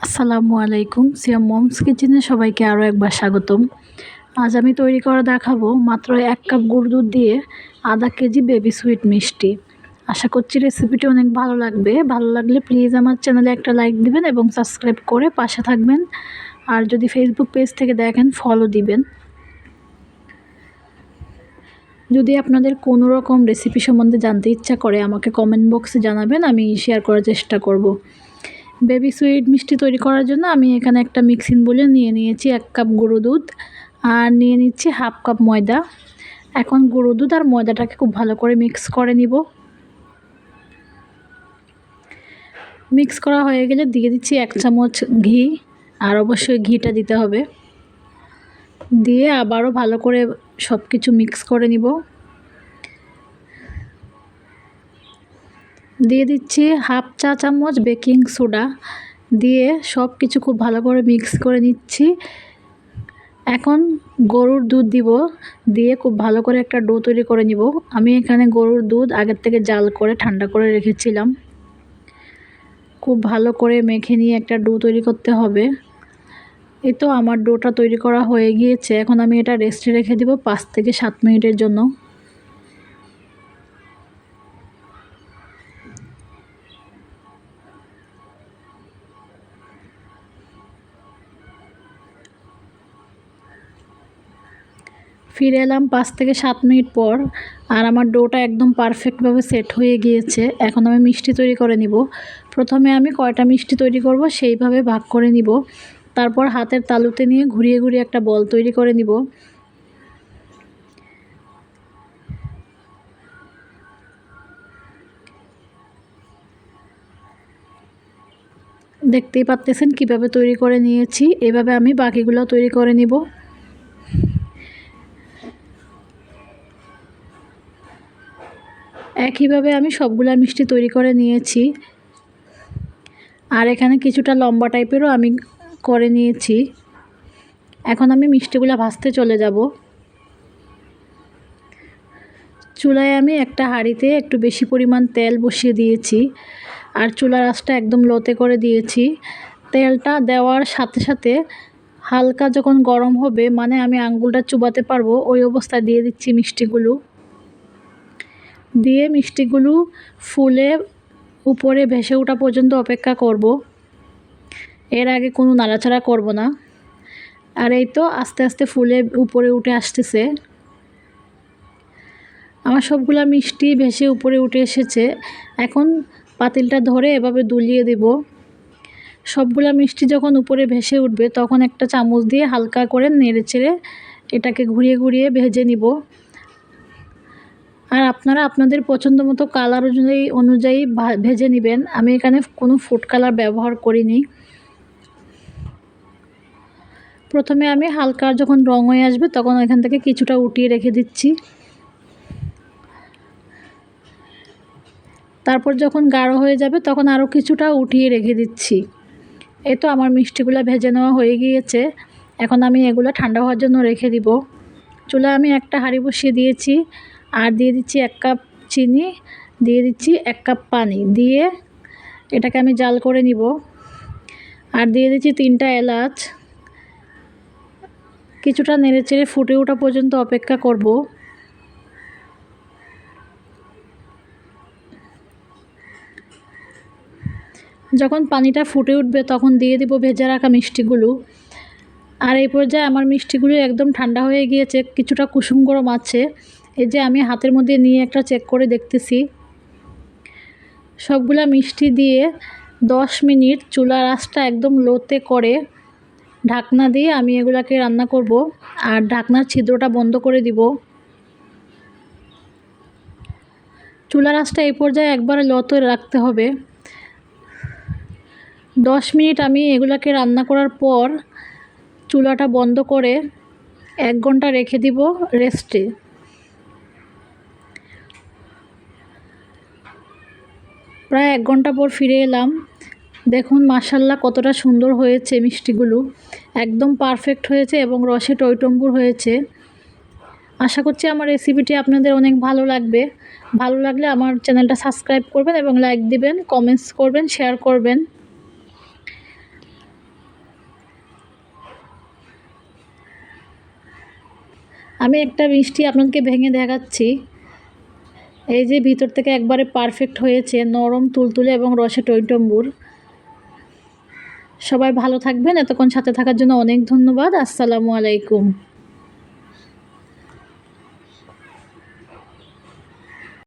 আসসালামু আলাইকুম। সিয়াম মমস কিচেনে সবাইকে আরও একবার স্বাগতম। আজ আমি তৈরি করে দেখাবো মাত্র 1 কাপ গুঁড়ো দুধ দিয়ে আধা কেজি বেবি সুইট মিষ্টি। আশা করছি রেসিপিটি অনেক ভালো লাগবে। ভালো লাগলে প্লিজ আমার চ্যানেলে একটা লাইক দিবেন এবং সাবস্ক্রাইব করে পাশে থাকবেন। আর যদি ফেসবুক পেজ থেকে দেখেন ফলো দিবেন। যদি আপনাদের কোনো রকম রেসিপি সম্বন্ধে জানতে ইচ্ছা করে আমাকে কমেন্ট বক্সে জানাবেন, আমি শেয়ার করার চেষ্টা করব। বেবি সুইট মিষ্টি তৈরি করার জন্য আমি এখানে একটা মিক্সিং বোলে নিয়ে নিয়েছি 1 কাপ গুঁড়ো দুধ আর নিয়ে নিচ্ছি হাফ কাপ ময়দা। এখন গুঁড়ো দুধ আর ময়দাটাকে খুব ভালো করে মিক্স করে নিব। মিক্স করা হয়ে গেলে দিয়ে দিচ্ছি 1 চামচ ঘি, আর অবশ্যই ঘিটা দিতে হবে। দিয়ে আবারও ভালো করে সব কিছু মিক্স করে নিব। দিয়ে দিচ্ছি হাফ চা চামচ বেকিং সোডা, দিয়ে সব কিছু খুব ভালো করে মিক্স করে নিচ্ছি। এখন গরুর দুধ দিব, দিয়ে খুব ভালো করে একটা ডো তৈরি করে নিব। আমি এখানে গরুর দুধ আগের থেকে জাল করে ঠান্ডা করে রেখেছিলাম। খুব ভালো করে মেখে নিয়ে একটা ডো তৈরি করতে হবে। এই তো আমার ডোটা তৈরি করা হয়ে গিয়েছে। এখন আমি এটা রেস্টে রেখে দিব 5 থেকে 7 মিনিটের জন্য। ফিরে এলাম 5 থেকে 7 মিনিট পর, আর আমার ডোটা একদম পারফেক্টভাবে সেট হয়ে গিয়েছে। এখন আমি মিষ্টি তৈরি করে নিব। প্রথমে আমি কয়টা মিষ্টি তৈরি করব সেইভাবে ভাগ করে নিব। তারপর হাতের তালুতে নিয়ে ঘুরিয়ে ঘুরিয়ে একটা বল তৈরি করে নিব। দেখতেই পাচ্ছেন কিভাবে তৈরি করে নিয়েছি। এভাবে আমি বাকিগুলো তৈরি করে নিব। একইভাবে আমি সবগুলা মিষ্টি তৈরি করে নিয়েছি। আর এখানে কিছুটা লম্বা টাইপেরও আমি করে নিয়েছি। এখন আমি মিষ্টিগুলো ভাজতে চলে যাব। চুলায় আমি একটা হাঁড়িতে একটু বেশি পরিমাণ তেল বসিয়ে দিয়েছি, আর চুলার আঁচটা একদম লোতে করে দিয়েছি। তেলটা দেওয়ার সাথে সাথে হালকা যখন গরম হবে, মানে আমি আঙ্গুলটা চুবাতে পারবো, ওই অবস্থায় দিয়ে দিচ্ছি মিষ্টিগুলো। দিয়ে মিষ্টিগুলো ফুলে উপরে ভেসে ওঠা পর্যন্ত অপেক্ষা করব। এর আগে কোনো নাড়াচাড়া করব না। আর এই তো আস্তে আস্তে ফুলে উপরে উঠে আসতেছে। আমার সবগুলা মিষ্টি ভেসে উপরে উঠে এসেছে। এখন পাতিলটা ধরে এভাবে দুলিয়ে দেব। সবগুলা মিষ্টি যখন উপরে ভেসে উঠবে তখন একটা চামচ দিয়ে হালকা করে নেড়েচেড়ে এটাকে ঘুরিয়ে ঘুরিয়ে ভেজে নিব। আর আপনারা আপনাদের পছন্দ মতো কালার অনুযায়ী ভেজে নেবেন। আমি এখানে কোনো ফুড কালার ব্যবহার করিনি। প্রথমে আমি হালকা যখন রং হয়ে আসবে তখন এখান থেকে কিছুটা উঠিয়ে রেখে দিচ্ছি। তারপর যখন গাঢ় হয়ে যাবে তখন আরও কিছুটা উঠিয়ে রেখে দিচ্ছি। এই তো আমার মিষ্টিগুলো ভেজে নেওয়া হয়ে গিয়েছে। এখন আমি এগুলো ঠান্ডা হওয়ার জন্য রেখে দিব। চুলায় আমি একটা হাঁড়ি বসিয়ে দিয়েছি, আর দিয়ে দিচ্ছি 1 কাপ চিনি, দিয়ে দিচ্ছি 1 কাপ পানি, দিয়ে এটাকে আমি জাল করে নিব। আর দিয়ে দিচ্ছি 3টা এলাচ। কিছুটা নেড়েচেড়ে ফুটে ওঠা পর্যন্ত অপেক্ষা করব। যখন পানিটা ফুটে উঠবে তখন দিয়ে দিব ভেজে রাখা মিষ্টিগুলো। আর এই পর্যায়ে আমার মিষ্টিগুলো একদম ঠান্ডা হয়ে গিয়েছে, কিছুটা কুসুম গরম আছে। এই যে আমি হাতের মধ্যে নিয়ে একটা চেক করে দেখতেছি। সবগুলা মিষ্টি দিয়ে 10 মিনিট চুলার আঁচটা একদম লোতে করে ঢাকনা দিয়ে আমি এগুলাকে রান্না করব। আর ঢাকনার ছিদ্রটা বন্ধ করে দিব। চুলার আঁচটা এই পর্যায়ে একবারে লোতে রাখতে হবে। 10 মিনিট আমি এগুলাকে রান্না করার পর চুলাটা বন্ধ করে 1 ঘন্টা রেখে দিব রেস্টে। প্রায় 1 ঘন্টা পর ফিরে এলাম। দেখুন মাশাআল্লাহ কতটা সুন্দর হয়েছে মিষ্টিগুলো, একদম পারফেক্ট হয়েছে এবং রসে টইটম্বুর হয়েছে। আশা করছি আমার রেসিপিটি আপনাদের অনেক ভালো লাগবে। ভালো লাগলে আমার চ্যানেলটা সাবস্ক্রাইব করবেন এবং লাইক দিবেন, কমেন্টস করবেন, শেয়ার করবেন। আমি একটা মিষ্টি আপনাদেরকে ভেঙে দেখাচ্ছি। এই যে ভিতর থেকে একবারে পারফেক্ট হয়েছে, নরম তুলতুলে এবং রসে টইটম্বুর। সবাই ভালো থাকবেন। এতক্ষণ সাথে থাকার জন্য অনেক ধন্যবাদ। আসসালামু আলাইকুম।